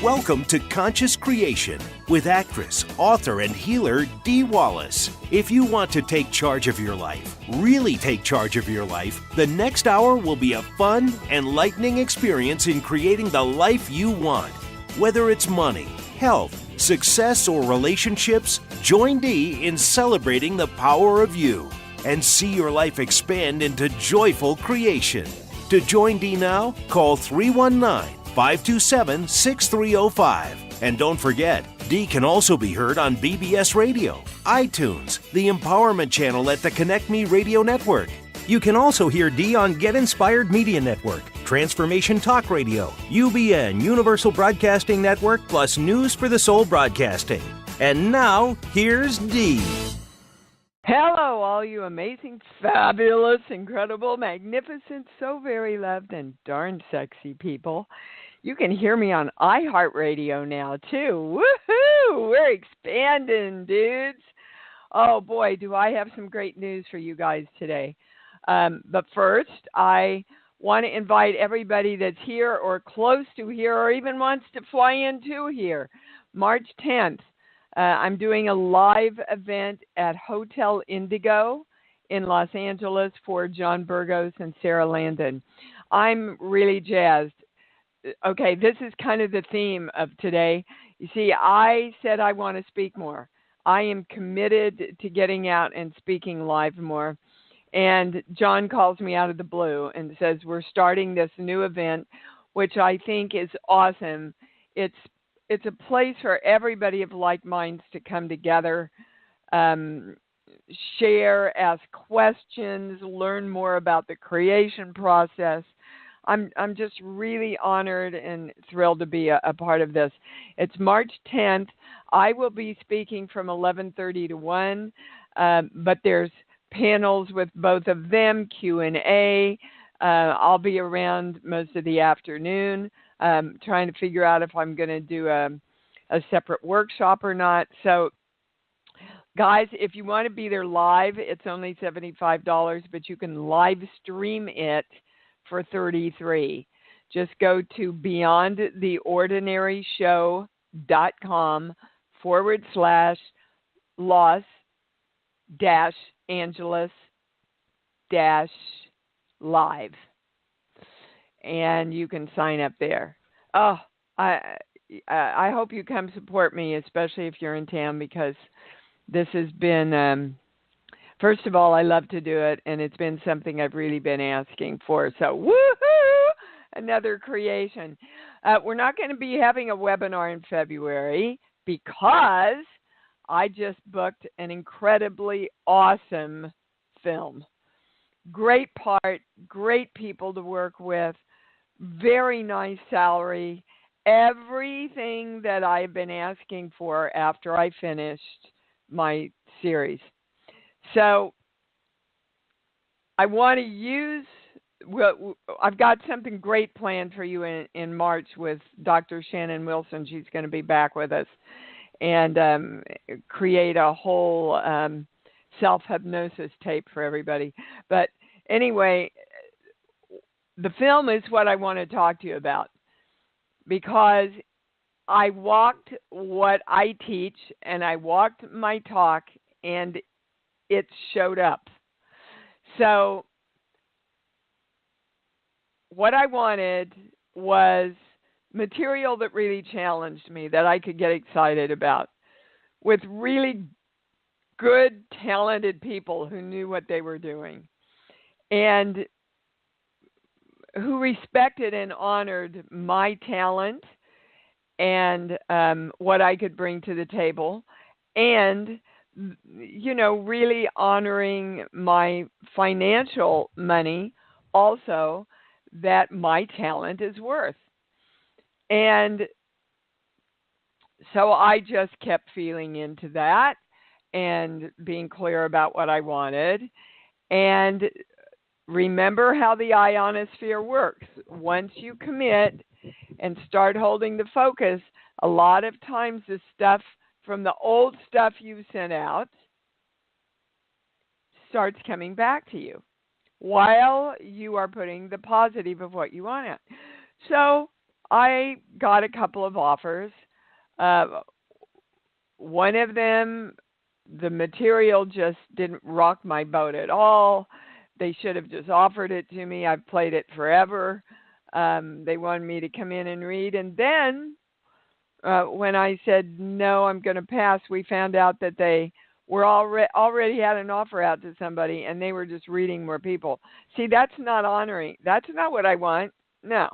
Welcome to Conscious Creation with actress, author, and healer Dee Wallace. If you want to take charge of your life, really take charge of your life, the next hour will be a fun, enlightening experience in creating the life you want. Whether it's money, health, success, or relationships, join Dee in celebrating the power of you and see your life expand into joyful creation. To join Dee now, call 319-527-6305. And don't forget, Dee can also be heard on BBS Radio, iTunes, the Empowerment Channel at the Connect Me Radio Network. You can also hear Dee on Get Inspired Media Network, Transformation Talk Radio, UBN, Universal Broadcasting Network, plus News for the Soul Broadcasting. And now, here's Dee. Hello, all you amazing, fabulous, incredible, magnificent, so very loved, and darn sexy people. You can hear me on iHeartRadio now, too. Woohoo! We're expanding, dudes. Oh, boy, do I have some great news for you guys today. But first, I want to invite everybody that's here or close to here or even wants to fly into here. March 10th, I'm doing a live event at Hotel Indigo in Los Angeles for John Burgos and Sarah Landon. I'm really jazzed. Okay, this is kind of the theme of today. You see, I said I want to speak more. I am committed to getting out and speaking live more. And John calls me out of the blue and says, we're starting this new event, which I think is awesome. It's a place for everybody of like minds to come together, share, ask questions, learn more about the creation process. I'm just really honored and thrilled to be a part of this. It's March 10th. I will be speaking from 11:30 to 1, but there's panels with both of them, Q&A. I'll be around most of the afternoon, trying to figure out if I'm going to do a separate workshop or not. So, guys, if you want to be there live, it's only $75, but you can live stream it for $33. Just go to beyondtheordinaryshow.com/Los-Angeles-live. And you can sign up there. Oh, I hope you come support me, especially if you're in town, because this has been, first of all, I love to do it, and it's been something I've really been asking for. So, woohoo! Another creation. We're not going to be having a webinar in February because I just booked an incredibly awesome film. Great part, great people to work with, very nice salary, everything that I've been asking for after I finished my series. So I want to use, well, I've got something great planned for you in March with Dr. Shannon Wilson. She's going to be back with us and create a whole self-hypnosis tape for everybody. But anyway, the film is what I want to talk to you about, because I walked what I teach and I walked my talk, and it showed up. So what I wanted was material that really challenged me, that I could get excited about, with really good, talented people who knew what they were doing and who respected and honored my talent and what I could bring to the table, and, you know, really honoring my financial money also that my talent is worth. And so I just kept feeling into that and being clear about what I wanted. And remember how the ionosphere works. Once you commit and start holding the focus, a lot of times the stuff from the old stuff you sent out starts coming back to you while you are putting the positive of what you want out. So I got a couple of offers. One of them, the material just didn't rock my boat at all. They should have just offered it to me. I've played it forever. They wanted me to come in and read. And then when I said, no, I'm going to pass, we found out that they were already had an offer out to somebody, and they were just reading more people. See, that's not honoring. That's not what I want. No.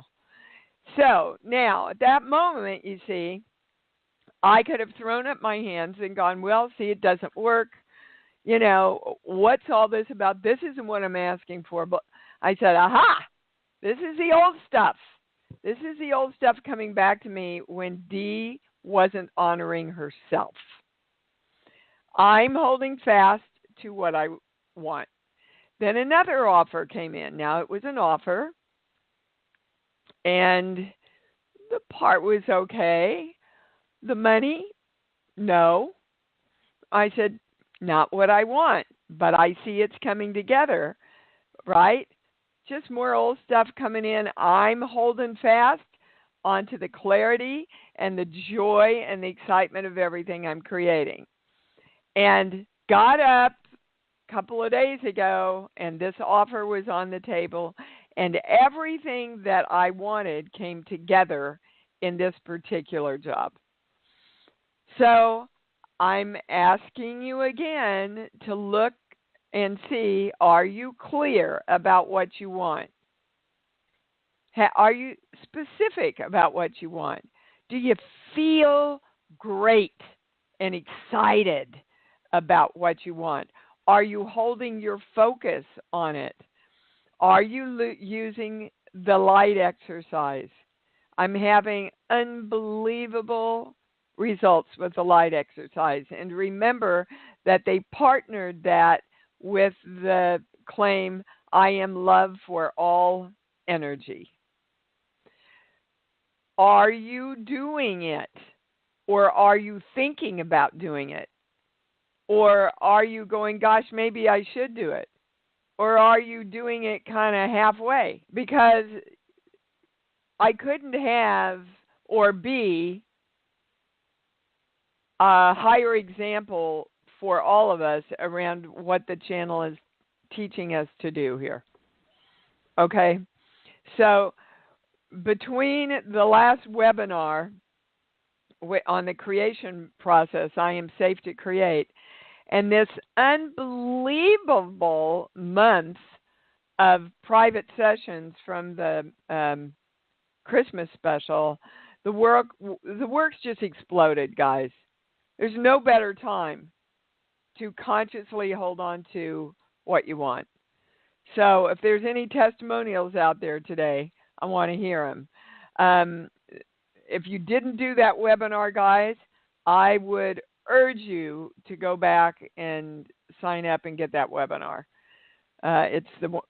So now, at that moment, you see, I could have thrown up my hands and gone, well, see, it doesn't work. You know, what's all this about? This isn't what I'm asking for. But I said, aha, this is the old stuff. This is the old stuff coming back to me when Dee wasn't honoring herself. I'm holding fast to what I want. Then another offer came in. Now, it was an offer, and the part was okay. The money, no. I said, not what I want, but I see it's coming together, right? Just more old stuff coming in. I'm holding fast onto the clarity and the joy and the excitement of everything I'm creating. And got up a couple of days ago, and this offer was on the table, and everything that I wanted came together in this particular job. So I'm asking you again to look and see, are you clear about what you want? Are you specific about what you want? Do you feel great and excited about what you want? Are you holding your focus on it? Are you using the light exercise? I'm having unbelievable results with the light exercise. And remember that they partnered that with the claim, I am love for all energy. Are you doing it? Or are you thinking about doing it? Or are you going, gosh, maybe I should do it? Or are you doing it kind of halfway? Because I couldn't have or be a higher example for all of us around what the channel is teaching us to do here. Okay? So between the last webinar on the creation process, I am safe to create, and this unbelievable month of private sessions from the Christmas special, the work's just exploded, guys. There's no better time to consciously hold on to what you want. So if there's any testimonials out there today, I want to hear them. If you didn't do that webinar, guys, I would urge you to go back and sign up and get that webinar. It's the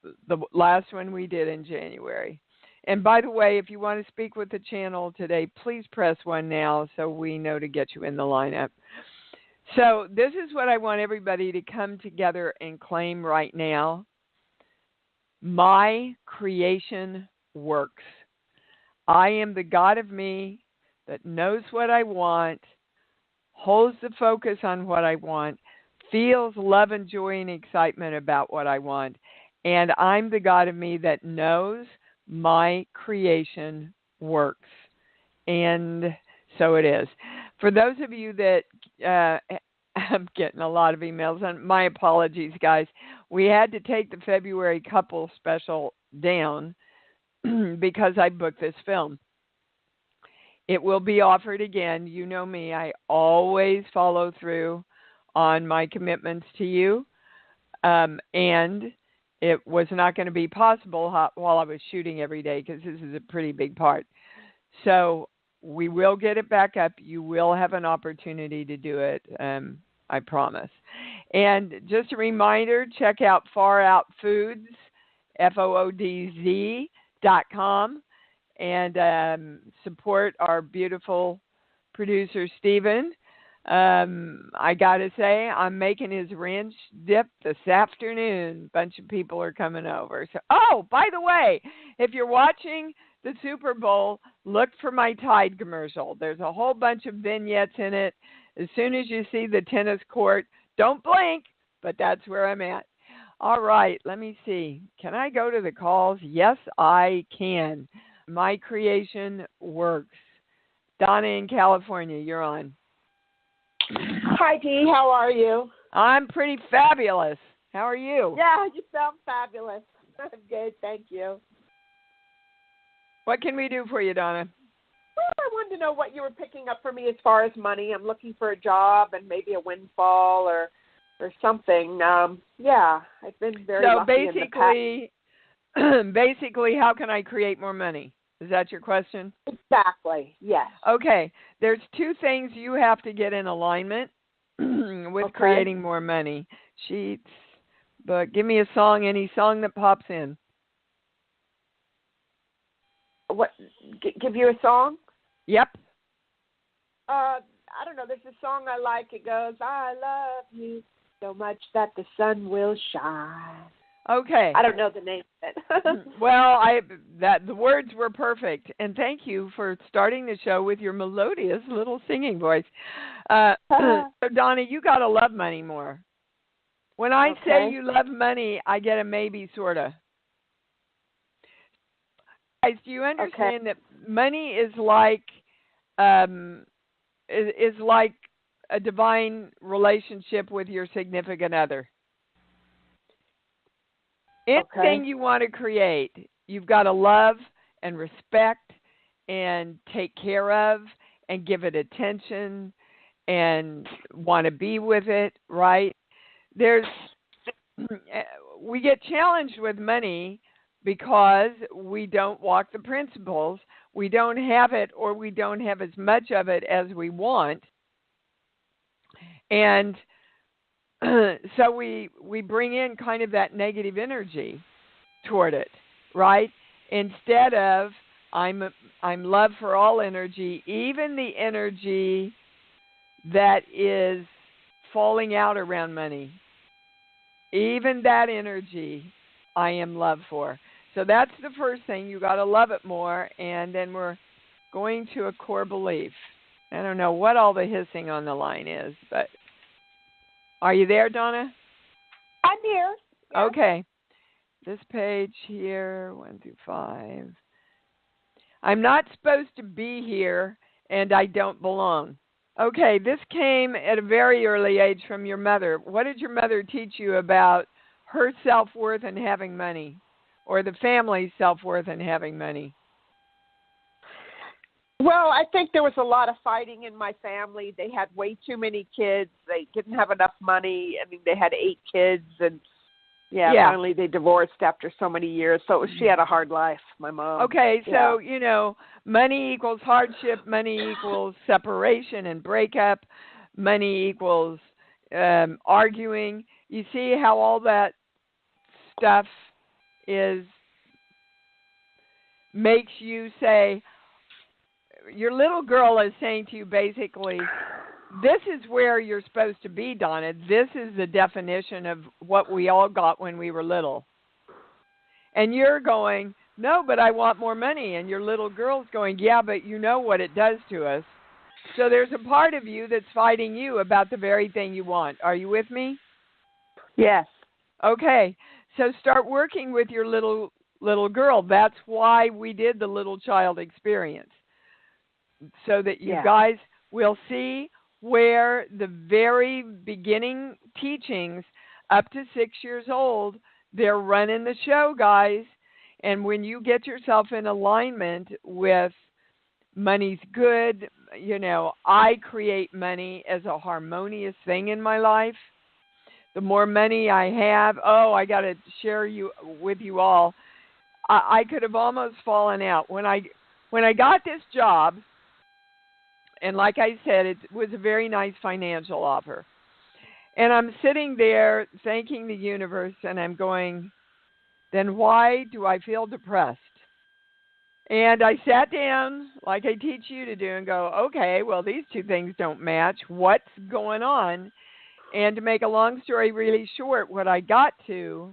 last one we did in January. And by the way, if you want to speak with the channel today, please press 1 now so we know to get you in the lineup. So this is what I want everybody to come together and claim right now. My creation works. I am the God of me that knows what I want, holds the focus on what I want, feels love and joy and excitement about what I want, and I'm the God of me that knows my creation works. And so it is. For those of you that I'm getting a lot of emails, and my apologies, guys. We had to take the February couple special down because I booked this film. It will be offered again. You know me. I always follow through on my commitments to you. And it was not going to be possible while I was shooting every day because this is a pretty big part. So we will get it back up. You will have an opportunity to do it, I promise. And just a reminder, check out Far Out Foods, FOODZ.com, and support our beautiful producer, Stephen. I got to say, I'm making his ranch dip this afternoon. A bunch of people are coming over. So, oh, by the way, if you're watching the Super Bowl, look for my Tide commercial. There's a whole bunch of vignettes in it. As soon as you see the tennis court, don't blink, but that's where I'm at. All right, let me see. Can I go to the calls? Yes, I can. My creation works. Donna in California, you're on. Hi, Dee. How are you? I'm pretty fabulous. How are you? Yeah, you sound fabulous. I'm good, thank you. What can we do for you, Donna? Well, I wanted to know what you were picking up for me as far as money. I'm looking for a job and maybe a windfall or something. Yeah, I've been very lucky in the past. Basically, how can I create more money? Is that your question? Exactly, yes. Okay, there's two things you have to get in alignment with creating more money. Sheets, but give me a song, any song that pops in. What? Give you a song? Yep. I don't know. There's a song I like. It goes, I love you so much that the sun will shine. Okay. I don't know the name of it. Well, the words were perfect, and thank you for starting the show with your melodious little singing voice. So, Donna, you gotta love money more. When I say you love money, I get a maybe, sorta. Guys, do you understand that money is like a divine relationship with your significant other? Anything you want to create, you've got to love and respect and take care of and give it attention and want to be with it, right? We get challenged with money because we don't walk the principles. We don't have it, or we don't have as much of it as we want. And so we bring in kind of that negative energy toward it, right? Instead of I'm love for all energy, even the energy that is falling out around money, even that energy I am love for. So that's the first thing. You got to love it more, and then we're going to a core belief. I don't know what all the hissing on the line is, but are you there, Donna? I'm here. Yeah. Okay. This page here, 1 through 5. I'm not supposed to be here, and I don't belong. Okay, this came at a very early age from your mother. What did your mother teach you about her self-worth and having money, or the family's self-worth and having money? Well, I think there was a lot of fighting in my family. They had way too many kids. They didn't have enough money. I mean, they had 8 kids, and finally they divorced after so many years. So she had a hard life, my mom. Okay, so, money equals hardship, money equals separation and breakup, money equals arguing. You see how all that stuff makes you say, your little girl is saying to you basically, this is where you're supposed to be, Donna. This is the definition of what we all got when we were little. And you're going, no, but I want more money. And your little girl's going, yeah, but you know what it does to us. So there's a part of you that's fighting you about the very thing you want. Are you with me? Yes. Okay. So start working with your little girl. That's why we did the little child experience. So that you guys will see where the very beginning teachings up to 6 years old, they're running the show, guys. And when you get yourself in alignment with money's good, I create money as a harmonious thing in my life. The more money I have, I got to share with you all. I could have almost fallen out. When I got this job, and like I said, it was a very nice financial offer. And I'm sitting there thanking the universe, and I'm going, then why do I feel depressed? And I sat down, like I teach you to do, and go, okay, well, these two things don't match. What's going on? And to make a long story really short, what I got to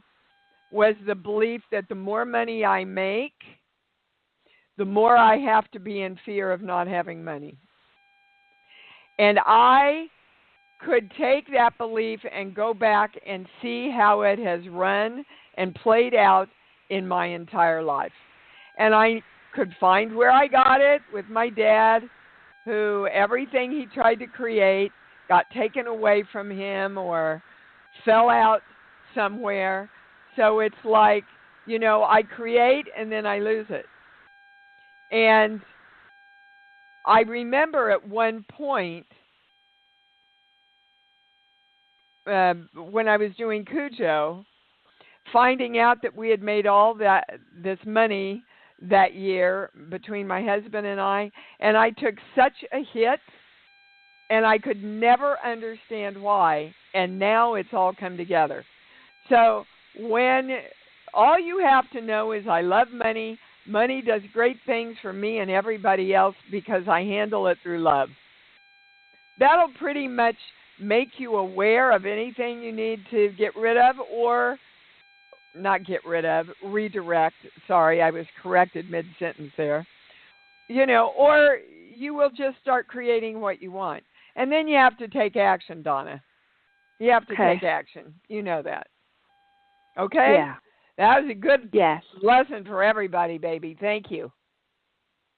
was the belief that the more money I make, the more I have to be in fear of not having money. And I could take that belief and go back and see how it has run and played out in my entire life. And I could find where I got it with my dad, who everything he tried to create got taken away from him or fell out somewhere. So it's like, I create and then I lose it. And I remember at one point when I was doing Cujo, finding out that we had made all this money that year between my husband and I took such a hit, and I could never understand why, and now it's all come together. So when all you have to know is I love money. Money does great things for me and everybody else because I handle it through love. That'll pretty much make you aware of anything you need to get rid of, or not get rid of, redirect. Sorry, I was corrected mid-sentence there. Or you will just start creating what you want. And then you have to take action, Donna. You have to take action. You know that. Okay? Yeah. That was a good lesson for everybody, baby. Thank you.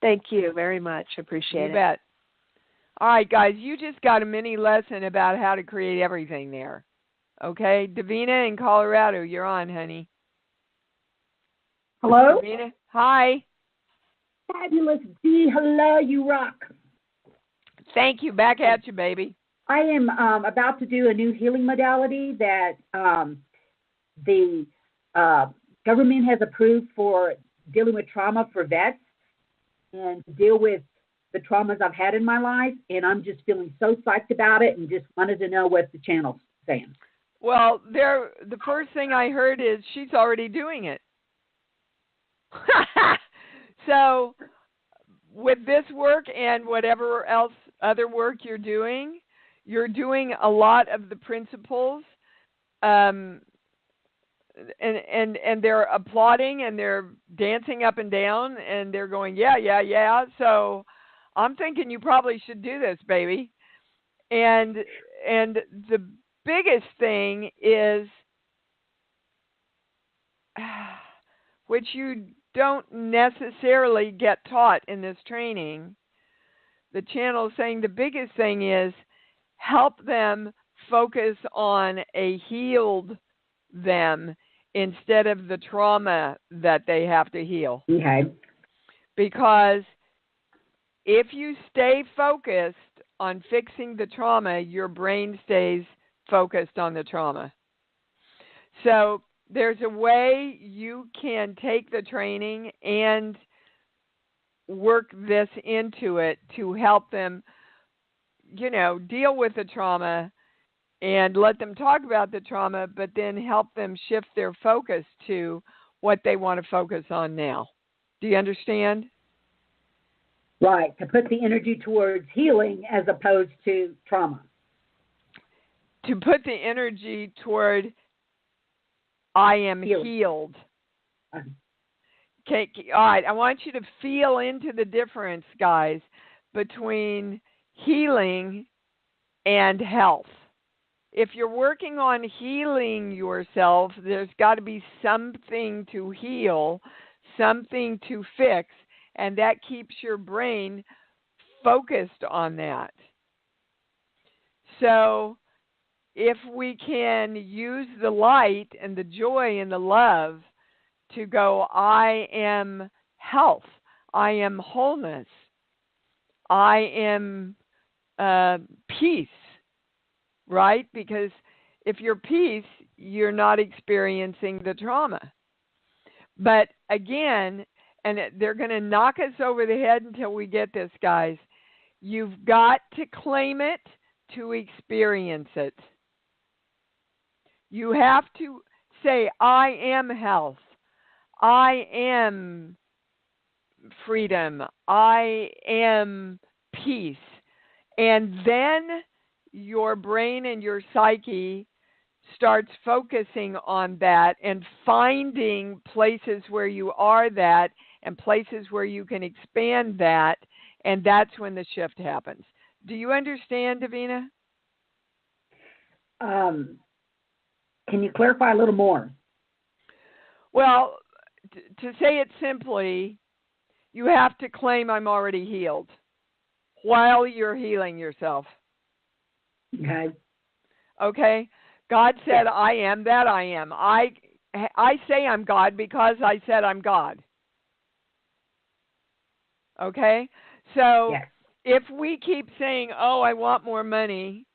Thank you very much. Appreciate it. You bet. All right, guys, you just got a mini lesson about how to create everything there. Okay? Davina in Colorado, you're on, honey. Hello? Davina? Hi. Fabulous Dee. Hello, you rock. Thank you. Back at you, baby. I am about to do a new healing modality that the government has approved for dealing with trauma for vets and to deal with the traumas I've had in my life. And I'm just feeling so psyched about it and just wanted to know what the channel's saying. Well, the first thing I heard is she's already doing it. So with this work and whatever else other work you're doing a lot of the principles, and they're applauding and they're dancing up and down and they're going, yeah. So I'm thinking you probably should do this, baby. And the biggest thing is, which you don't necessarily get taught in this training, the channel is saying the biggest thing is help them focus on a healed them instead of the trauma that they have to heal. Okay. Because if you stay focused on fixing the trauma, your brain stays focused on the trauma. So there's a way you can take the training and work this into it to help them, deal with the trauma and let them talk about the trauma, but then help them shift their focus to what they want to focus on now. Do you understand? Right, to put the energy towards healing as opposed to trauma. To put the energy toward I am healed. Okay, all right, I want you to feel into the difference, guys, between healing and health. If you're working on healing yourself, there's got to be something to heal, something to fix, and that keeps your brain focused on that. So if we can use the light and the joy and the love to go, I am health, I am wholeness, I am peace, right? Because if you're peace, you're not experiencing the trauma. But again, and they're going to knock us over the head until we get this, guys, you've got to claim it to experience it. You have to say, I am health. I am freedom. I am peace. And then your brain and your psyche starts focusing on that and finding places where you are that and places where you can expand that, and that's when the shift happens. Do you understand, Davina? Can you clarify a little more? Well, to say it simply, you have to claim I'm already healed while you're healing yourself. Okay. Okay? God said, I am that I am. I say I'm God because I said I'm God. Okay? So Yes. if we keep saying, oh, I want more money,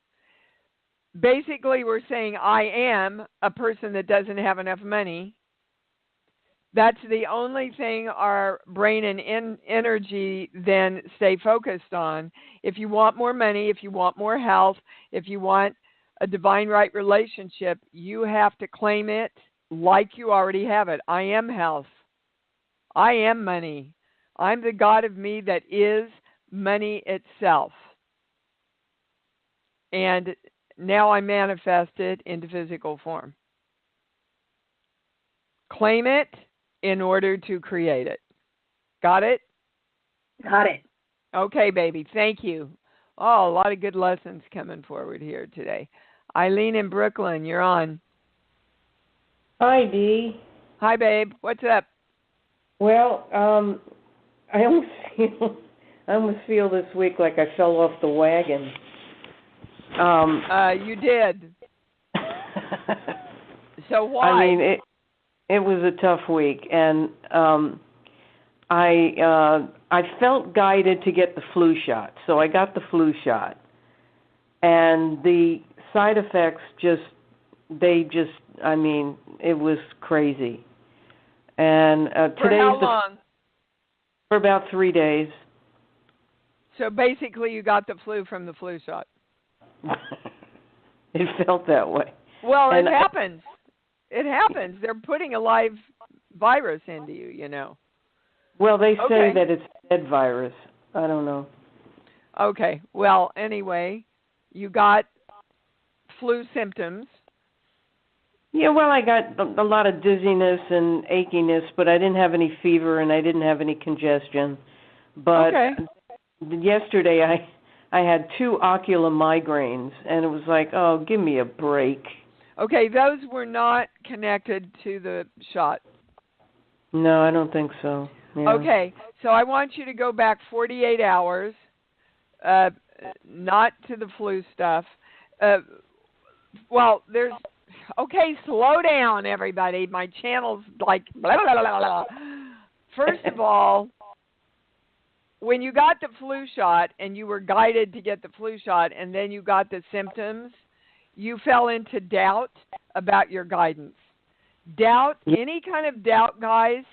basically we're saying I am a person that doesn't have enough money. That's the only thing our brain and energy then stay focused on. If you want more money, if you want more health, if you want a divine right relationship, you have to claim it like you already have it. I am health. I am money. I'm the God of me that is money itself. And now I manifest it into physical form. Claim it in order to create it. Got it? Got it. Okay, baby. Thank you. Oh, a lot of good lessons coming forward here today. Eileen in Brooklyn, you're on. Hi, Dee. Hi, babe. What's up? Well, I almost feel this week like I fell off the wagon. You did. So why? I mean, it was a tough week, and I felt guided to get the flu shot, so I got the flu shot, and the side effects I mean, it was crazy. And for how long? For about 3 days. So basically, you got the flu from the flu shot. It felt that way. Well, it happens. It happens. They're putting a live virus into you, you know. Well, they say that it's a dead virus. I don't know. Okay. Well, anyway, you got flu symptoms. Yeah, well, I got a lot of dizziness and achiness, but I didn't have any fever and I didn't have any congestion. But yesterday I had 2 ocular migraines, and it was like, oh, give me a break. Okay, those were not connected to the shot. No, I don't think so. Yeah. Okay, so I want you to go back 48 hours, not to the flu stuff. Well, there's... Okay, slow down, everybody. My channel's like... Blah, blah, blah, blah. First of all, when you got the flu shot and you were guided to get the flu shot and then you got the symptoms, you fell into doubt about your guidance. Doubt, any kind of doubt, guys,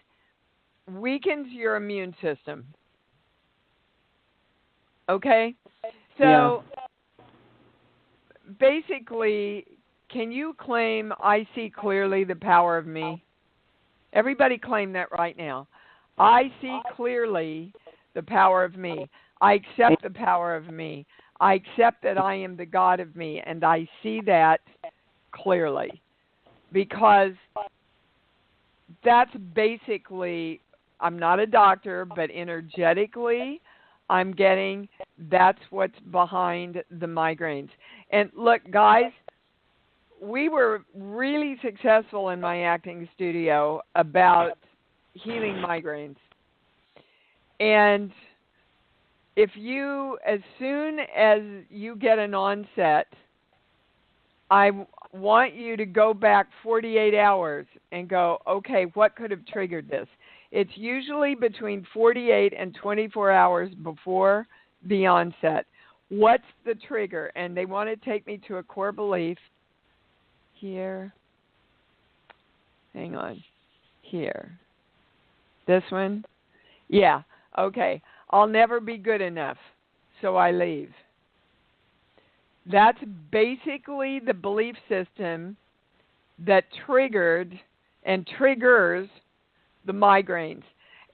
weakens your immune system. Okay? So, basically, can you claim, I see clearly the power of me? Everybody claim that right now. I see clearly the power of me. I accept the power of me. I accept that I am the God of me, and I see that clearly. Because that's basically, I'm not a doctor, but energetically, I'm getting that's what's behind the migraines. And look, guys, we were really successful in my acting studio about healing migraines. And if you, as soon as you get an onset, I want you to go back 48 hours and go, okay, what could have triggered this? It's usually between 48 and 24 hours before the onset. What's the trigger? And they want to take me to a core belief here. Hang on. Here. This one? Yeah. Okay. I'll never be good enough, so I leave. That's basically the belief system that triggered and triggers the migraines.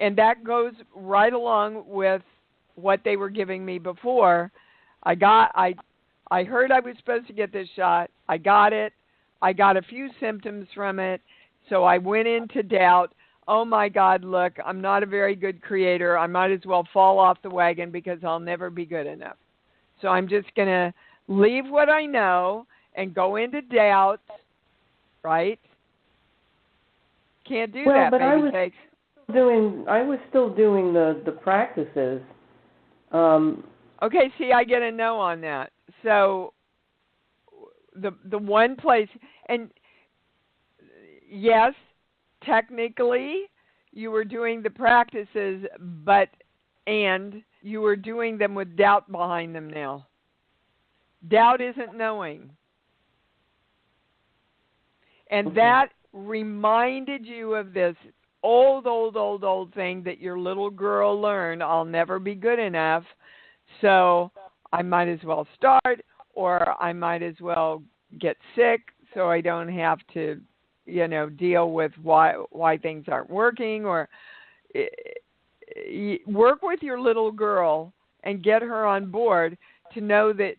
And that goes right along with what they were giving me before. I heard I was supposed to get this shot. I got it. I got a few symptoms from it. So I went into doubt. oh my God, look, I'm not a very good creator. I might as well fall off the wagon because I'll never be good enough. So I'm just going to leave what I know and go into doubt, right? Can't do that, but baby cakes. I was still doing the practices. Okay, see, I get a no on that. So the one place, and yes, technically you were doing the practices, and you were doing them with doubt behind them now. Doubt isn't knowing. And that reminded you of this old thing that your little girl learned, I'll never be good enough, so I might as well start, or I might as well get sick so I don't have to, deal with why things aren't working, or work with your little girl and get her on board to know that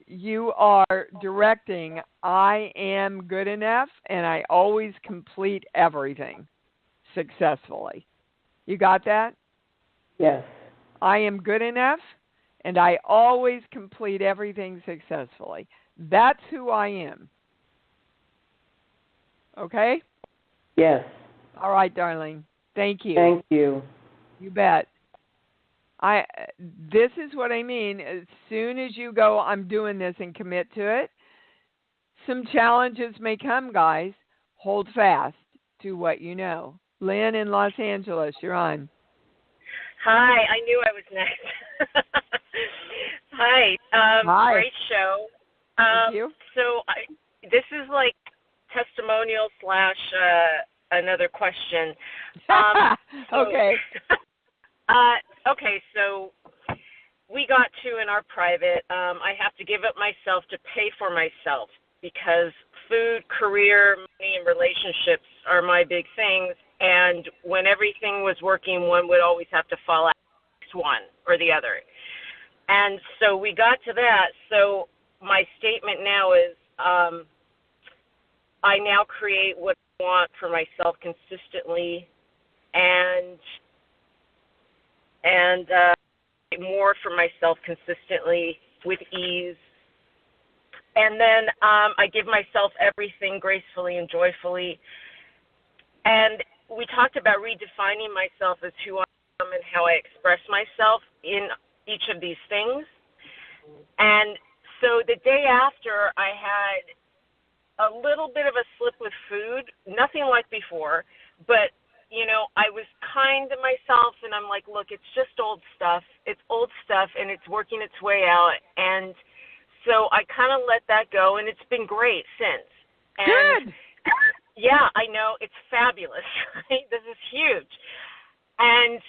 you are directing, I am good enough and I always complete everything successfully. You got that? Yes. I am good enough and I always complete everything successfully. That's who I am. Okay? Yes. All right, darling. Thank you. Thank you. You bet. This is what I mean. As soon as you go, I'm doing this and commit to it, some challenges may come, guys. Hold fast to what you know. Lynn in Los Angeles, you're on. Hi, I knew I was next. Hi. Hi. Great show. Thank you. So this is like testimonial / another question. Okay. Okay, so we got to, in our private, I have to give up myself to pay for myself because food, career, money, and relationships are my big things. And when everything was working, one would always have to fall out one or the other. And so we got to that. So my statement now is I now create what I want for myself consistently and more for myself consistently with ease. And then I give myself everything gracefully and joyfully. And we talked about redefining myself as who I am and how I express myself in each of these things. And so the day after, I had a little bit of a slip with food, nothing like before, but I was kind to myself, and I'm like, look, it's just old stuff. It's old stuff, and it's working its way out. And so I kind of let that go, and it's been great since. And, good. Yeah, I know. It's fabulous, right? This is huge. And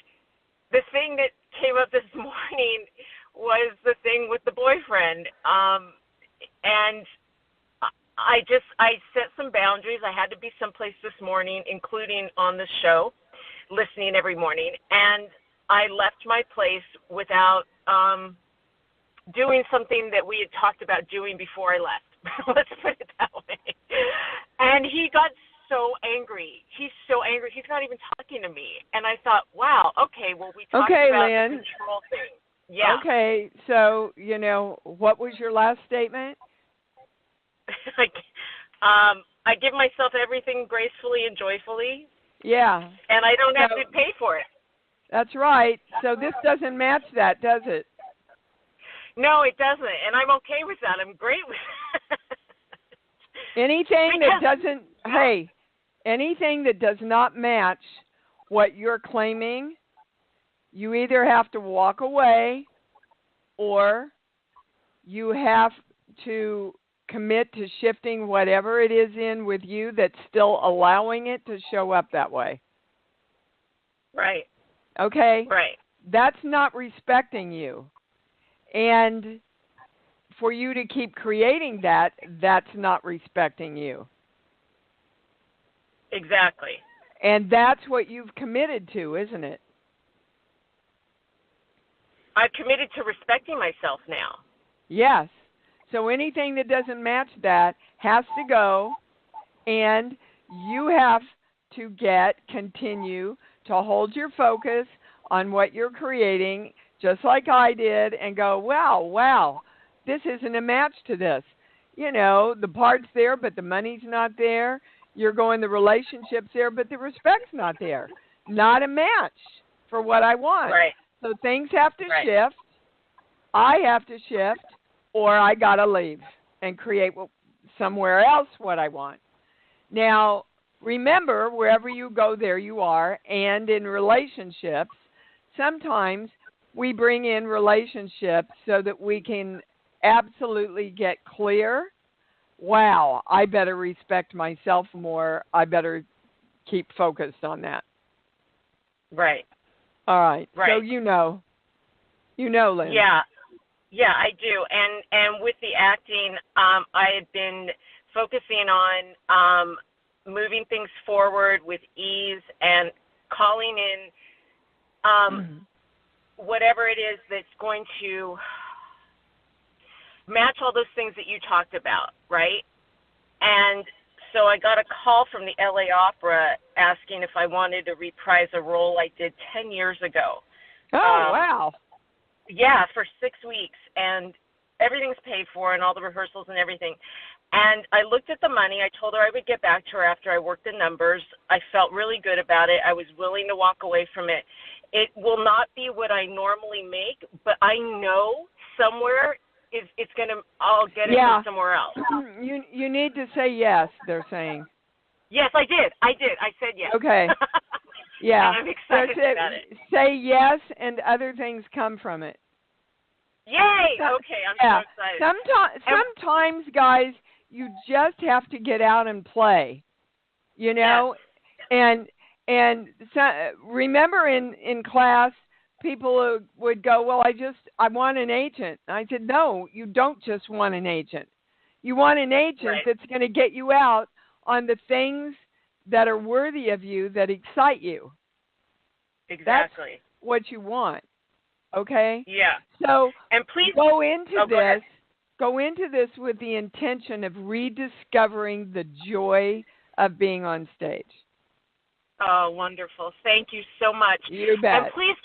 the thing that came up this morning was the thing with the boyfriend. And I set some boundaries. I had to be someplace this morning, including on the show, listening every morning. And I left my place without doing something that we had talked about doing before I left. Let's put it that way. And he got so angry. He's so angry. He's not even talking to me. And I thought, wow, okay, well, we talked about Lynn. the control thing. Yeah. Okay, so, what was your last statement? I give myself everything gracefully and joyfully. Yeah. And I don't have to pay for it. That's right. So this doesn't match that, does it? No, it doesn't. And I'm okay with that. I'm great with that. Anything that does not match what you're claiming, you either have to walk away or you have to commit to shifting whatever it is in with you that's still allowing it to show up that way. Right. Okay? Right. That's not respecting you. And for you to keep creating that, that's not respecting you. Exactly. And that's what you've committed to, isn't it? I've committed to respecting myself now. Yes. So anything that doesn't match that has to go, and you have to continue to hold your focus on what you're creating, just like I did, and go, wow, this isn't a match to this. You know, the part's there, but the money's not there. You're going, the relationship's there, but the respect's not there. Not a match for what I want. Right. So things have to shift. I have to shift, or I got to leave and create somewhere else what I want. Now, remember, wherever you go, there you are. And in relationships, sometimes we bring in relationships so that we can absolutely get clear. Wow, I better respect myself more. I better keep focused on that. Right. All right. Right. So you know, Lynn. Yeah, I do. And with the acting, I had been focusing on moving things forward with ease and calling in whatever it is that's going to match all those things that you talked about, right? And so I got a call from the LA Opera asking if I wanted to reprise a role I did 10 years ago. Oh, wow. Yeah, for 6 weeks, and everything's paid for and all the rehearsals and everything. And I looked at the money. I told her I would get back to her after I worked the numbers. I felt really good about it. I was willing to walk away from it. It will not be what I normally make, but I know somewhere it's going to, I'll get it from somewhere else. You need to say yes, they're saying. Yes, I did. I said yes. Okay. Yeah. And I'm excited about it. Say yes, and other things come from it. Yay! Okay, I'm so excited. Sometimes, guys, you just have to get out and play. You know, and so, remember in class, people would go, well, I want an agent. And I said, no, you don't just want an agent. You want an agent that's going to get you out on the things that are worthy of you, that excite you. Exactly. That's what you want. Okay? Yeah. So and please go into this with the intention of rediscovering the joy of being on stage. Oh, wonderful. Thank you so much. You bet. And please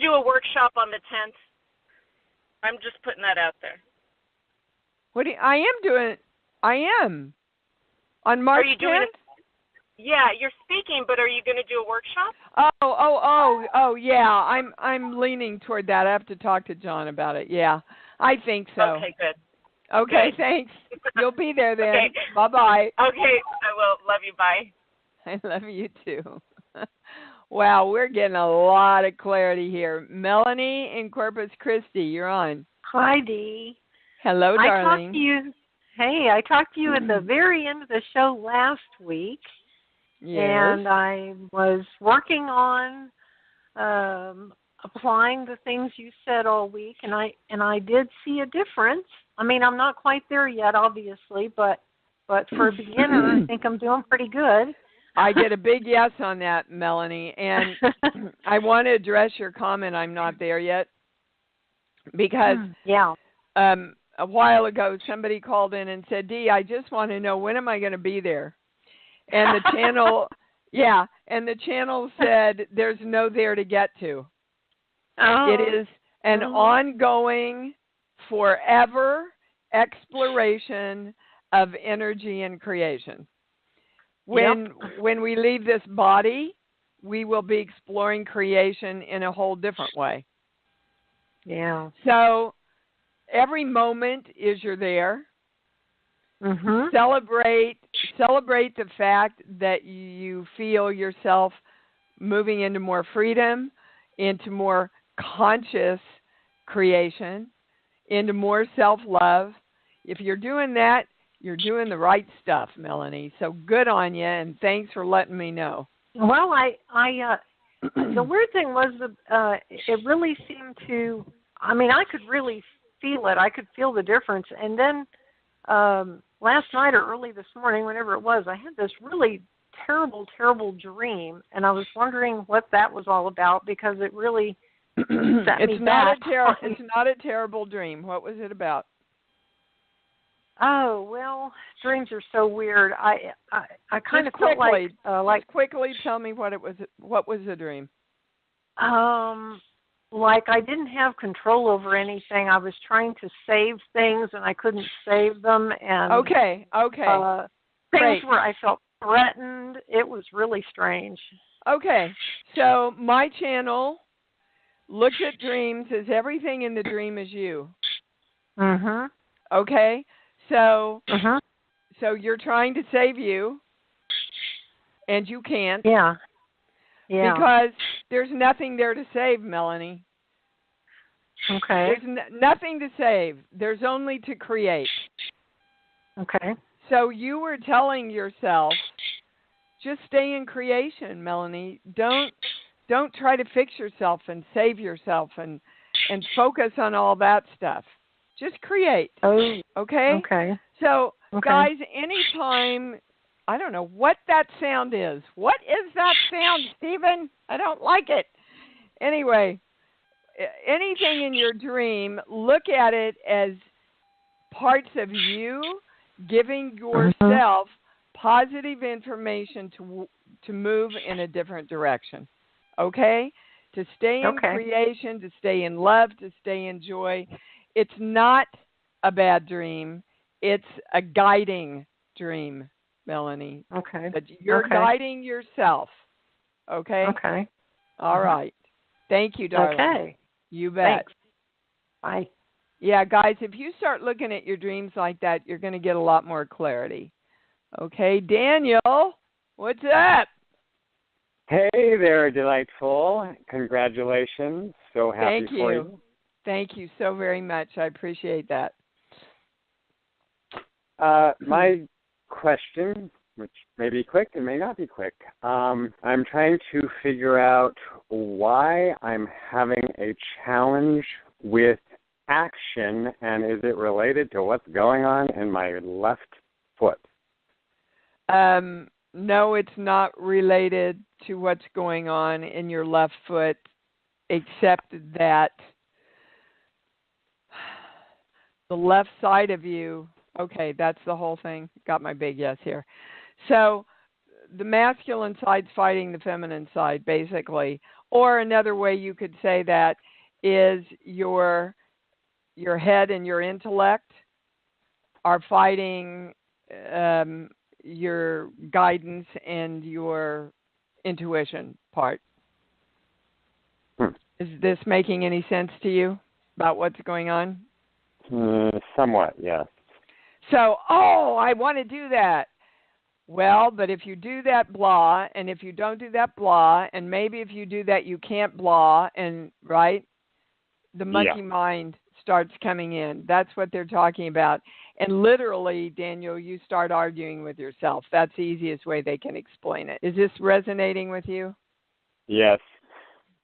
do a workshop on the 10th. I'm just putting that out there. I am. On March 10th? Yeah, you're speaking, but are you going to do a workshop? Oh, yeah. I'm leaning toward that. I have to talk to John about it. Yeah, I think so. Okay, good. Okay, good. Thanks. You'll be there then. Okay. Bye-bye. Okay, I will. Love you. Bye. I love you too. Wow, we're getting a lot of clarity here. Melanie in Corpus Christi, you're on. Hi, Dee. Hello, darling. I talked to you at the very end of the show last week. Yes. And I was working on applying the things you said all week, and I did see a difference. I mean, I'm not quite there yet, obviously, but for a beginner, I think I'm doing pretty good. I get a big yes on that, Melanie. And I want to address your comment, I'm not there yet, because a while ago somebody called in and said, Dee, I just want to know, when am I going to be there? And the channel said there's no there to get to. Oh. It is an ongoing, forever exploration of energy and creation. When we leave this body, we will be exploring creation in a whole different way. Yeah. So every moment is you're there. Mm-hmm. Celebrate the fact that you feel yourself moving into more freedom, into more conscious creation, into more self-love. If you're doing that, you're doing the right stuff, Melanie. So good on you, and thanks for letting me know. Well, the weird thing was it really seemed to. I mean, I could really feel it. I could feel the difference. And then last night or early this morning, whenever it was, I had this really terrible, terrible dream, and I was wondering what that was all about, because it really set me back. It's not a terrible dream. What was it about? Oh, well, dreams are so weird. I kind of felt like quickly tell me what it was. What was the dream? Like I didn't have control over anything. I was trying to save things and I couldn't save them. And okay. Things where I felt threatened. It was really strange. Okay, so my channel looks at dreams as everything in the dream is you. Mhm. Okay, so so you're trying to save you, and you can't. Yeah. Because there's nothing there to save, Melanie. Okay. There's nothing to save. There's only to create. Okay. So you were telling yourself, just stay in creation, Melanie. Don't try to fix yourself and save yourself and focus on all that stuff. Just create. Oh. Okay? Okay. So, guys, anytime, I don't know what that sound is. What is that sound, Stephen? I don't like it. Anyway, anything in your dream, look at it as parts of you giving yourself positive information to move in a different direction. Okay? To stay in creation, to stay in love, to stay in joy. It's not a bad dream. It's a guiding dream, Melanie. Okay. But you're guiding yourself. Okay? Okay. All right. Thank you, darling. Okay. You bet. Thanks. Bye. Yeah, guys, if you start looking at your dreams like that, you're going to get a lot more clarity. Okay, Daniel, what's up? Hey there, Delightful. Congratulations. So happy for you. Thank you so very much. I appreciate that. My question, which may be quick and may not be quick, I'm trying to figure out why I'm having a challenge with action, and is it related to what's going on in my left foot? No, it's not related to what's going on in your left foot, except that the left side of you, okay, that's the whole thing. Got my big yes here. So the masculine side's fighting the feminine side, basically. Or another way you could say that is your head and your intellect are fighting your guidance and your intuition part. Is this making any sense to you about what's going on? Somewhat, yes. So, I want to do that. Well, but if you do that, blah, and if you don't do that, blah, and maybe if you do that, you can't, blah, and, right? The monkey mind starts coming in. That's what they're talking about. And literally, Daniel, you start arguing with yourself. That's the easiest way they can explain it. Is this resonating with you? Yes.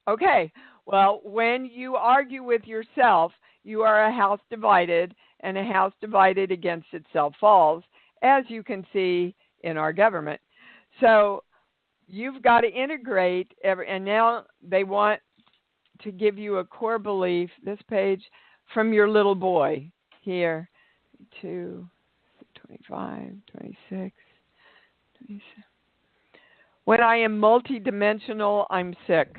Okay. Well, when you argue with yourself, you are a house divided, and a house divided against itself falls, as you can see in our government. So you've got to integrate, and now they want to give you a core belief, this page, from your little boy here, 2, 25, 26, 27. When I am multidimensional, I'm sick.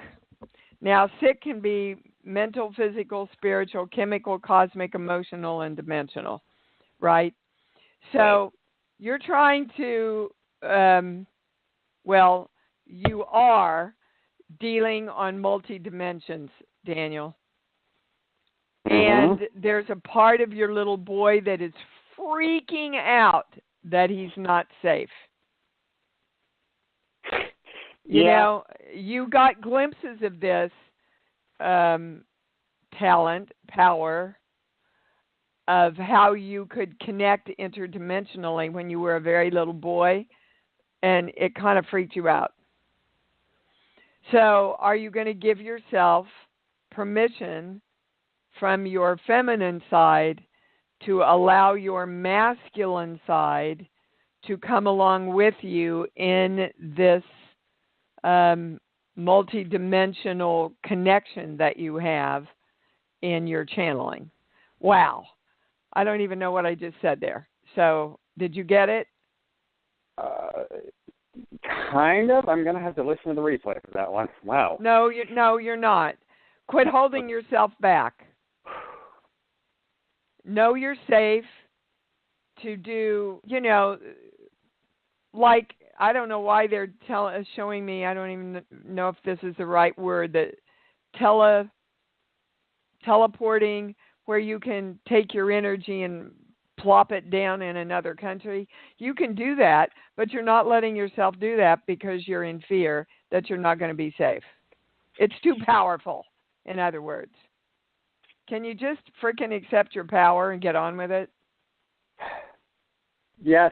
Now, sick can be mental, physical, spiritual, chemical, cosmic, emotional, and dimensional, right? So you're trying to, you are dealing on multi-dimensions, Daniel. And there's a part of your little boy that is freaking out that he's not safe. You know, you got glimpses of this talent, power, of how you could connect interdimensionally when you were a very little boy, and it kind of freaked you out. So are you going to give yourself permission from your feminine side to allow your masculine side to come along with you in this multidimensional connection that you have in your channeling? Wow. I don't even know what I just said there. So, did you get it? Kind of. I'm going to have to listen to the replay for that one. Wow. No, you're not. Quit holding yourself back. Know you're safe to do, like, I don't know why they're showing me, I don't even know if this is the right word, that teleporting, where you can take your energy and plop it down in another country. You can do that, but you're not letting yourself do that because you're in fear that you're not going to be safe. It's too powerful, in other words. Can you just freaking accept your power and get on with it? Yes.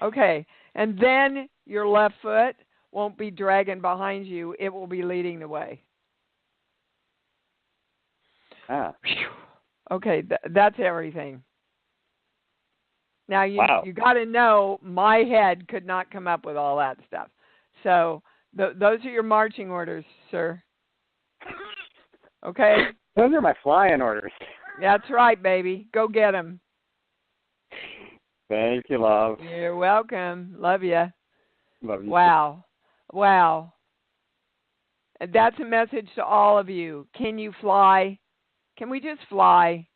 Okay. And then your left foot won't be dragging behind you. It will be leading the way. Ah. Okay, that's everything. Now, you got to know my head could not come up with all that stuff. So those are your marching orders, sir. Okay? Those are my flying orders. That's right, baby. Go get them. Thank you, love. You're welcome. Love you. Love you. Wow. And that's a message to all of you. Can you fly? Can we just fly?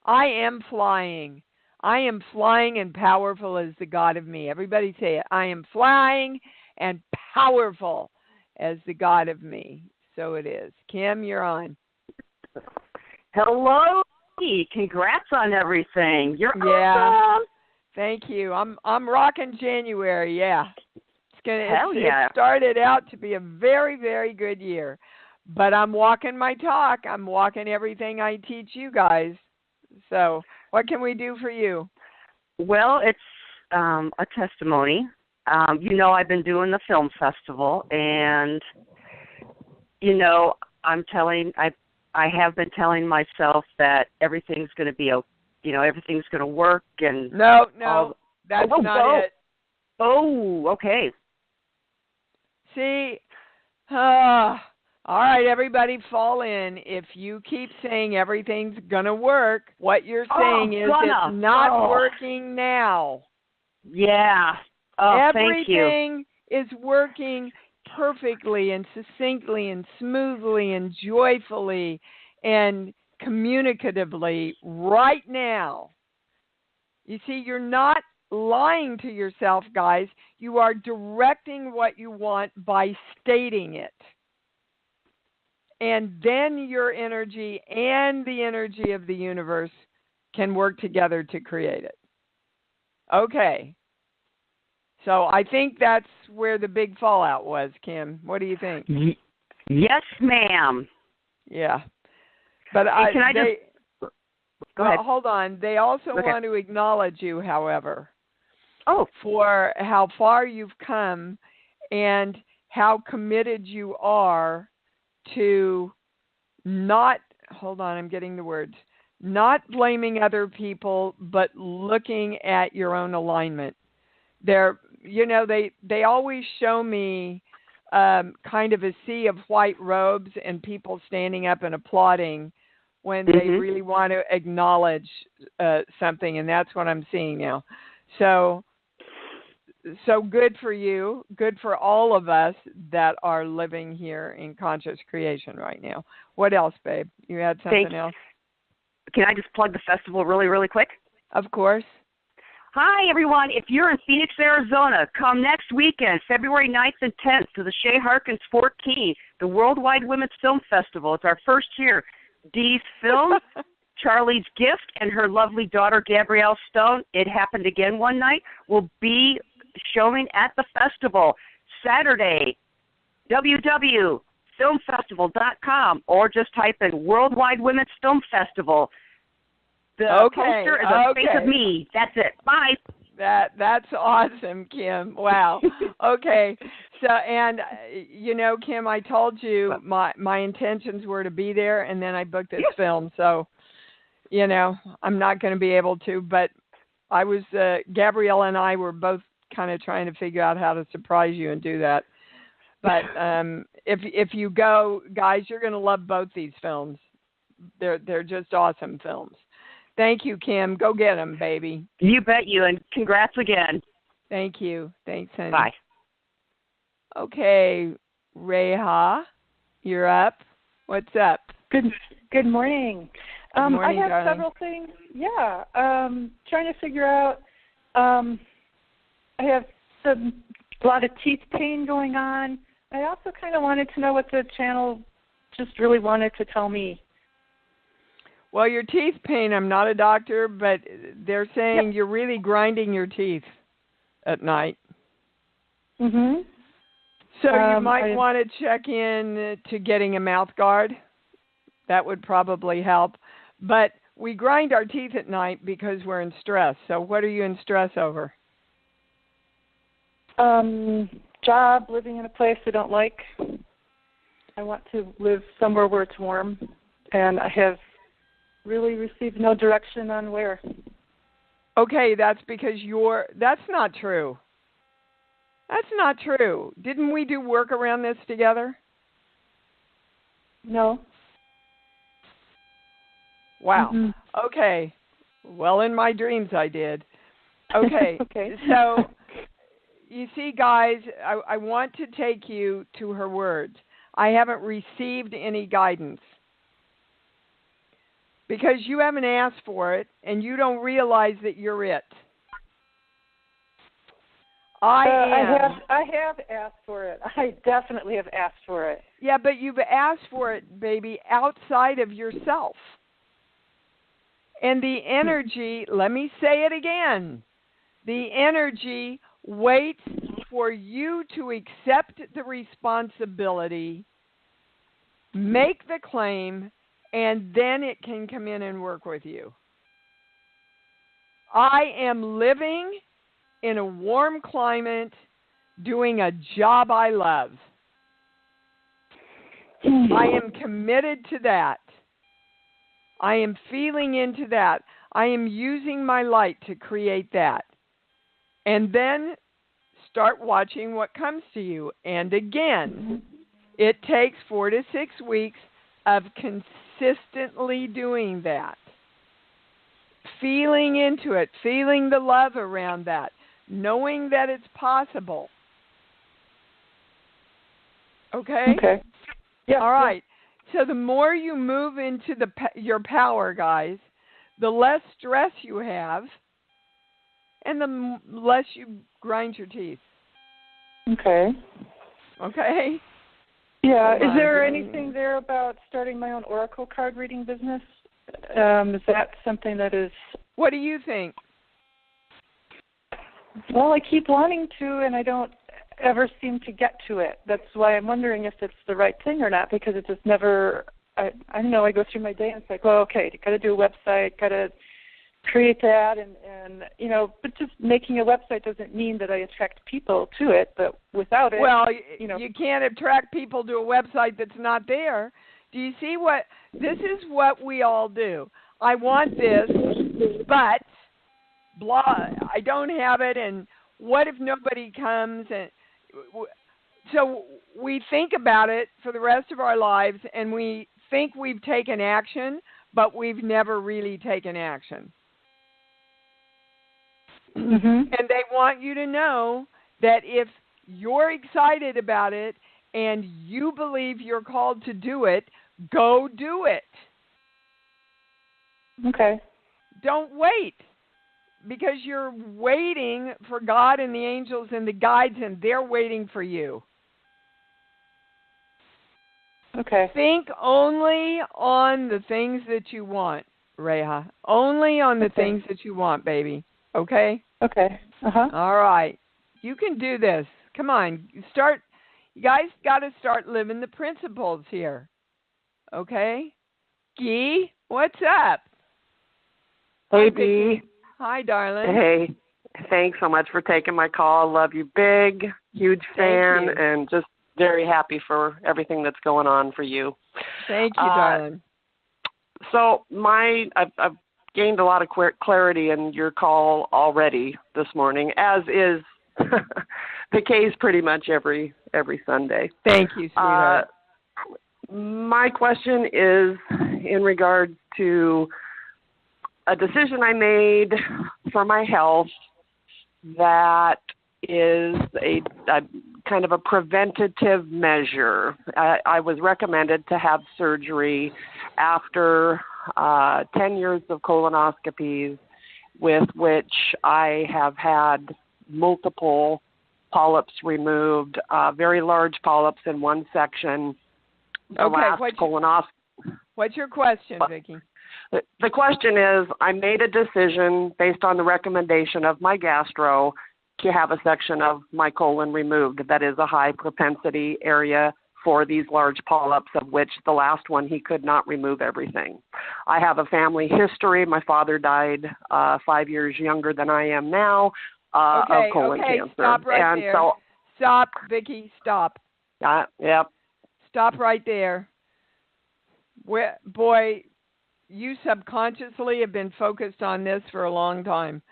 I am flying. I am flying and powerful as the God of me. Everybody say it. I am flying and powerful as the God of me. So it is. Kim, you're on. Hello. Congrats on everything. You're awesome. Thank you. I'm rocking January. Yeah. It started out to be a very, very good year. But I'm walking my talk. I'm walking everything I teach you guys. So what can we do for you? Well, it's a testimony. I've been doing the film festival, and, I have been telling myself that everything's going to be, everything's going to work. And No, that's not it. Oh, okay. See, all right, everybody fall in. If you keep saying everything's going to work, what you're saying is it's not working now. Yeah. Oh, thank you. Everything is working perfectly and succinctly and smoothly and joyfully and communicatively right now. You see, you're not lying to yourself, guys. You are directing what you want by stating it. And then your energy and the energy of the universe can work together to create it. Okay. So I think that's where the big fallout was, Kim. What do you think? Yes, ma'am. Yeah. But Go ahead. Hold on. They also want to acknowledge you, however. Oh. For how far you've come and how committed you are to not blaming other people, but looking at your own alignment. They always show me kind of a sea of white robes and people standing up and applauding when they really want to acknowledge something, and that's what I'm seeing now. So good for you, good for all of us that are living here in conscious creation right now. What else, babe? You had something else? Can I just plug the festival really, really quick? Of course. Hi, everyone. If you're in Phoenix, Arizona, come next weekend, February 9th and 10th, to the Shea Harkins 14, the Worldwide Women's Film Festival. It's our first year. Dee's film, Charlie's Gift, and her lovely daughter, Gabrielle Stone, It Happened Again One Night, will be showing at the festival Saturday. www.filmfestival.com, or just type in Worldwide Women's Film Festival. The poster is a face of me. That's it. Bye. That's awesome, Kim. Wow. Okay. So, and Kim, I told you my intentions were to be there, and then I booked this film. So, I'm not going to be able to. But I was Gabrielle and I were both kind of trying to figure out how to surprise you and do that. But if you go, guys, you're going to love both these films. They're just awesome films. Thank you, Kim. Go get them, baby. You bet you, and congrats again. Thank you. Thanks, honey. Bye. Okay, Reha, you're up. What's up? Good morning. Good morning, I have darling. several things. Yeah, trying to figure out. I have a lot of teeth pain going on. I also kind of wanted to know what the channel just really wanted to tell me. Well, your teeth pain, I'm not a doctor, but they're saying you're really grinding your teeth at night. Mhm. So you might want to check in to getting a mouth guard. That would probably help. But we grind our teeth at night because we're in stress. So what are you in stress over? Job, living in a place I don't like. I want to live somewhere where it's warm, and I have really received no direction on where. Okay, that's because that's not true. That's not true. Didn't we do work around this together? No. Wow. Mm-mm. Okay. Well, in my dreams I did. Okay. Okay. So, you see, guys, I want to take you to her words. I haven't received any guidance. Because you haven't asked for it, and you don't realize that you're it. I have asked for it. I definitely have asked for it. Yeah, but you've asked for it, baby, outside of yourself. And the energy, let me say it again, the energy waits for you to accept the responsibility, make the claim, and then it can come in and work with you. I am living in a warm climate, doing a job I love. I am committed to that. I am feeling into that. I am using my light to create that. And then start watching what comes to you. And again, it takes 4 to 6 weeks of consistently doing that. Feeling into it, feeling the love around that, knowing that it's possible. Okay? Okay. Yeah. All right. So the more you move into your power, guys, the less stress you have, and the less you grind your teeth. Okay. Okay? Yeah. Is there anything there about starting my own oracle card reading business? Is that something that is... What do you think? Well, I keep wanting to, and I don't ever seem to get to it. That's why I'm wondering if it's the right thing or not, because it just never... I don't know, I go through my day and it's like, well, okay, got to do a website, got to create that, and you know, but just making a website doesn't mean that I attract people to it, but without it, well, you know. You can't attract people to a website that's not there. Do you see what, this is what we all do. I want this, but blah, I don't have it, and what if nobody comes? And so we think about it for the rest of our lives, and we think we've taken action, but we've never really taken action. Mm-hmm. And they want you to know that if you're excited about it and you believe you're called to do it, go do it. Okay. Don't wait, because you're waiting for God and the angels and the guides, and they're waiting for you. Okay. Think only on the things that you want, Reha. Only on the things that you want, baby. Okay? Okay. Uh-huh. All right. You can do this. Come on. You guys got to start living the principles here. Okay? Guy, what's up? Hey, Dee. Hi, darling. Hey. Thanks so much for taking my call. Love you big. Huge fan. And just very happy for everything that's going on for you. Thank you, darling. So I've gained a lot of clarity in your call already this morning, as is the case pretty much every Sunday. Thank you, sweetheart. My question is in regard to a decision I made for my health that is a kind of a preventative measure. I was recommended to have surgery after 10 years of colonoscopies, with which I have had multiple polyps removed, very large polyps in one section. What's your question, Vicki? The question is, I made a decision based on the recommendation of my gastro to have a section of my colon removed. That is a high propensity area for these large polyps, of which the last one he could not remove everything. I have a family history. My father died 5 years younger than I am now of colon cancer. Stop right there. Stop, Vicki, stop. Yep. Stop right there. Boy, you subconsciously have been focused on this for a long time.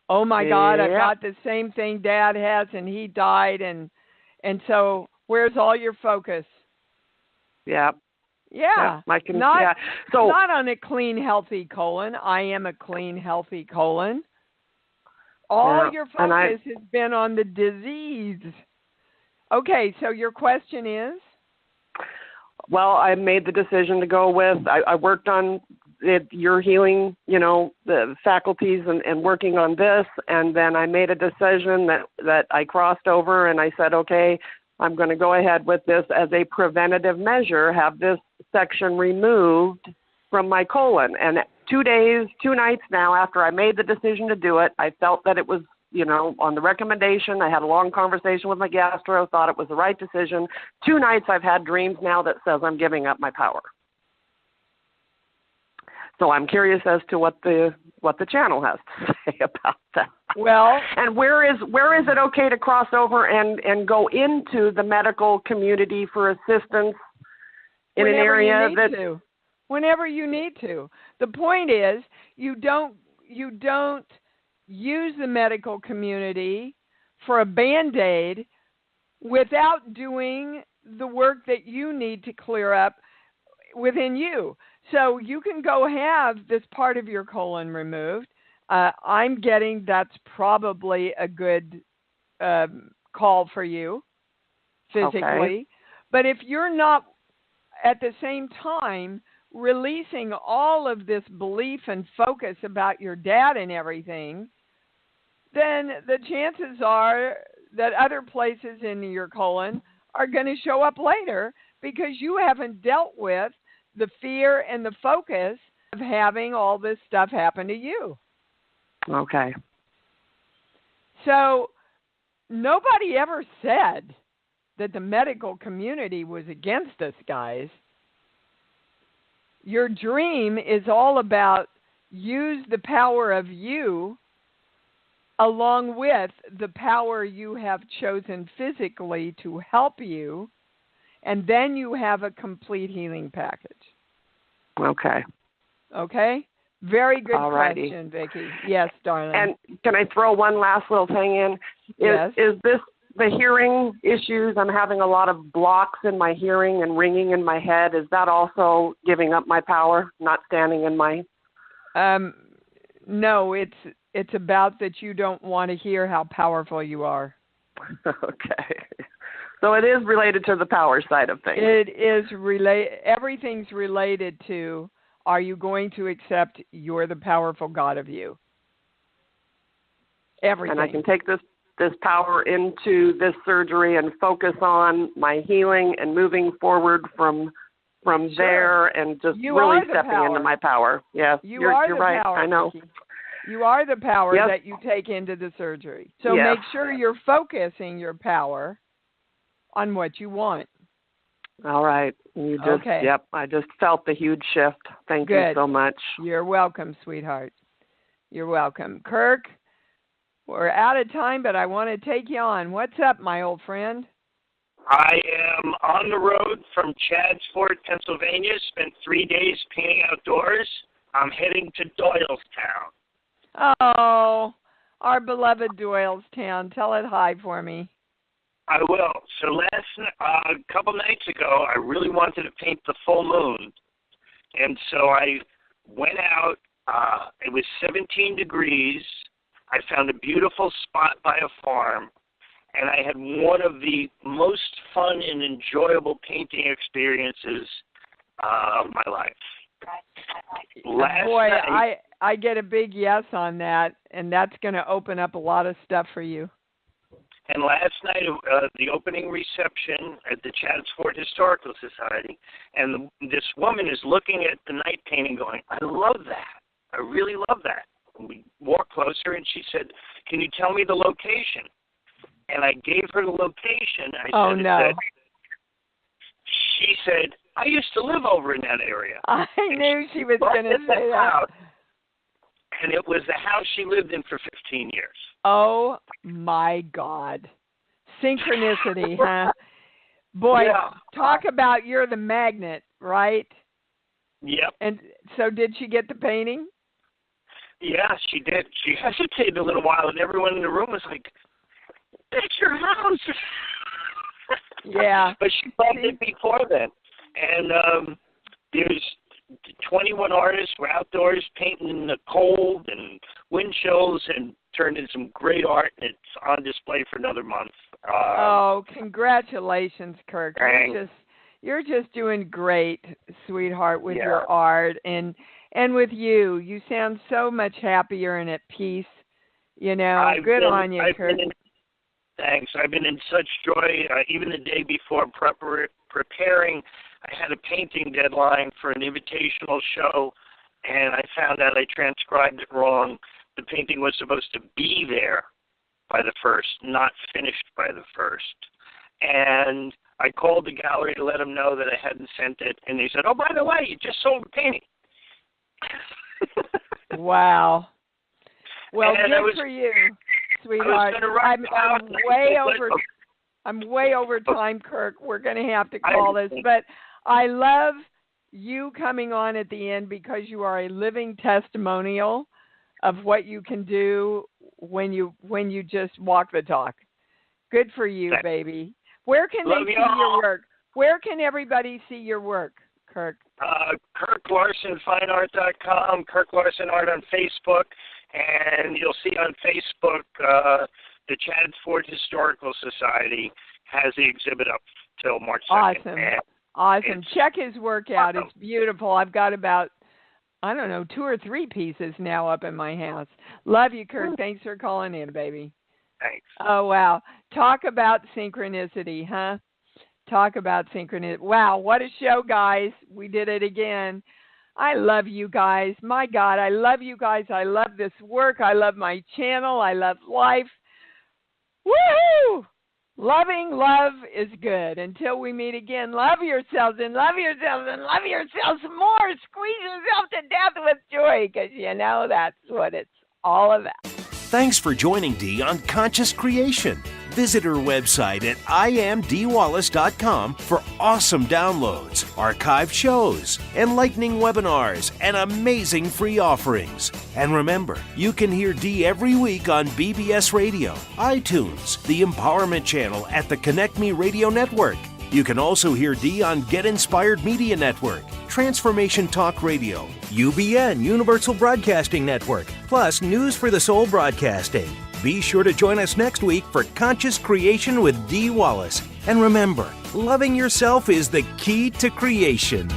Oh my God, I've got the same thing Dad has, and he died, and so where's all your focus? Yeah. Yeah. Not on a clean, healthy colon. I am a clean, healthy colon. All your focus has been on the disease. Okay, so your question is? Well, I made the decision to go with, I worked on your healing, the faculties and working on this, and then I made a decision that I crossed over and I said, okay, I'm going to go ahead with this as a preventative measure, have this section removed from my colon. And 2 days, 2 nights now after I made the decision to do it, I felt that it was, on the recommendation. I had a long conversation with my gastro, thought it was the right decision. 2 nights I've had dreams now that says I'm giving up my power. So I'm curious as to what the channel has to say about that. Well, and where is it okay to cross over and go into the medical community for assistance in an area whenever you need to. The point is you don't use the medical community for a Band-Aid without doing the work that you need to clear up within you. So you can go have this part of your colon removed. I'm getting that's probably a good call for you physically. Okay. But if you're not at the same time releasing all of this belief and focus about your dad and everything, then the chances are that other places in your colon are going to show up later because you haven't dealt with the fear and the focus of having all this stuff happen to you. Okay. So nobody ever said that the medical community was against us, guys. Your dream is all about use the power of you along with the power you have chosen physically to help you, and then you have a complete healing package. Okay. Okay? Very good Alrighty. question, Vicki. Yes, darling. And can I throw one last little thing in? Yes. Is this the hearing issues? I'm having a lot of blocks in my hearing and ringing in my head. Is that also giving up my power, not standing in my... No, it's about that you don't want to hear how powerful you are. Okay. So it is related to the power side of things. It is everything's related to, are you going to accept you're the powerful God of you? Everything. And I can take this power into this surgery and focus on my healing and moving forward from there and just really stepping into my power. Yes, you're right. Power, I know. Vicki. You are the power that you take into the surgery. So make sure you're focusing your power on what you want. All right. I just felt the huge shift. Thank you so much. You're welcome, sweetheart. You're welcome. Kirk, we're out of time, but I want to take you on. What's up, my old friend? I am on the road from Chadsport, Pennsylvania. Spent 3 days painting outdoors. I'm heading to Doylestown. Oh, our beloved Doylestown. Tell it hi for me. I will. So a couple nights ago, I really wanted to paint the full moon. And so I went out It was 17 degrees. I found a beautiful spot by a farm, and I had one of the most fun and enjoyable painting experiences of my life. Boy, I get a big yes on that, and that's going to open up a lot of stuff for you. And last night, the opening reception at the Chadds Ford Historical Society, and this woman is looking at the night painting going, I love that. I really love that. And we walked closer, and she said, can you tell me the location? And I gave her the location. She said, I used to live over in that area. I knew she was going to say that. And it was the house she lived in for 15 years. Oh, my God. Synchronicity, huh? Boy, talk about you're the magnet, right? Yep. And so did she get the painting? Yeah, she did. She hesitated a little while, and everyone in the room was like, that's your house. Yeah. But she loved it before then. And there's 21 artists were outdoors painting in the cold and wind chills and turned in some great art, and it's on display for another month. Congratulations, Kirk. You're just doing great, sweetheart, with your art and with you. You sound so much happier and at peace. Good on you, Kirk. Thanks. I've been in such joy. Even the day before preparing, I had a painting deadline for an invitational show, and I found out I transcribed it wrong. The painting was supposed to be there by the 1st, not finished by the 1st. And I called the gallery to let them know that I hadn't sent it, and they said, oh, by the way, you just sold the painting. Wow. Well, good for you, sweetheart. I'm way over time, Kirk. We're going to have to call this, but I love you coming on at the end because you are a living testimonial of what you can do when you just walk the talk. Good for you, baby. Where can they see your work? Where can everybody see your work, Kirk? KirkLarsonFineArt.com, Kirk Larson Art on Facebook, and you'll see on Facebook the Chadds Ford Historical Society has the exhibit up till March 2nd. Awesome. Check his work out. It's beautiful. I've got about, 2 or 3 pieces now up in my house. Love you, Kirk. Thanks for calling in, baby. Thanks. Oh, wow. Talk about synchronicity, huh? Talk about synchronicity. Wow, what a show, guys. We did it again. I love you guys. My God, I love you guys. I love this work. I love my channel. I love life. Woohoo! Loving love is good. Until we meet again, love yourselves and love yourselves and love yourselves more. Squeeze yourself to death with joy because that's what it's all about. Thanks for joining Dee on Conscious Creation. Visit her website at imdwallace.com for awesome downloads, archived shows, enlightening webinars, and amazing free offerings. And remember, you can hear Dee every week on BBS Radio, iTunes, the Empowerment Channel at the Connect Me Radio Network. You can also hear Dee on Get Inspired Media Network, Transformation Talk Radio, UBN Universal Broadcasting Network, plus News for the Soul Broadcasting. Be sure to join us next week for Conscious Creation with Dee Wallace. And remember, loving yourself is the key to creation.